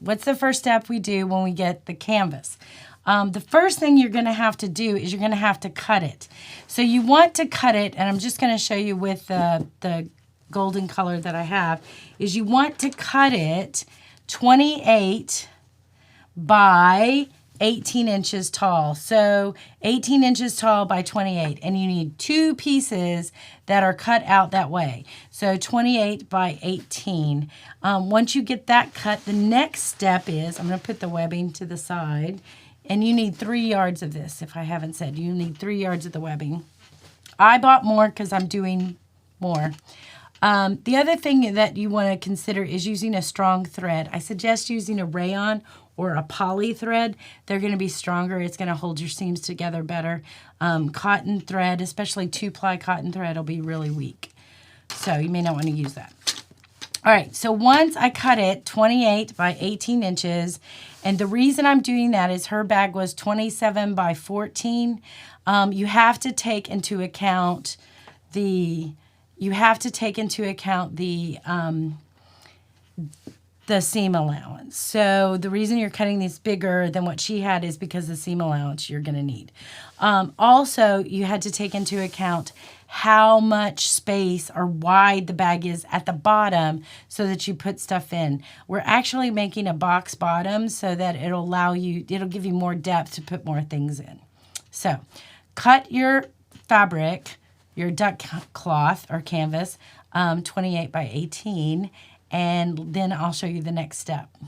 what's the first step we do when we get the canvas? The first thing you're going to have to do is you're going to have to cut it. So you want to cut it, and I'm just going to show you with the golden color that I have, is you want to cut it 28 by 18 inches tall. So 18 inches tall by 28, and you need 2 pieces that are cut out that way. So 28 by 18. Once you get that cut, the next step is, I'm going to put the webbing to the side, and you need 3 yards of this. If I haven't said, you need 3 yards of the webbing. I bought more because I'm doing more. The other thing that you want to consider is using a strong thread. I suggest using a rayon or a poly thread. They're going to be stronger. It's going to hold your seams together better. Cotton thread, especially 2-ply cotton thread, will be really weak. So you may not want to use that. All right, so once I cut it 28 by 18 inches, and the reason I'm doing that is her bag was 27 by 14. You have to take into account the seam allowance. So the reason you're cutting these bigger than what she had is because the seam allowance you're going to need. Also, you had to take into account how much space or wide the bag is at the bottom so that you put stuff in. We're actually making a box bottom so that it'll give you more depth to put more things in. So cut your fabric, your duck cloth or canvas, 28 by 18, and then I'll show you the next step.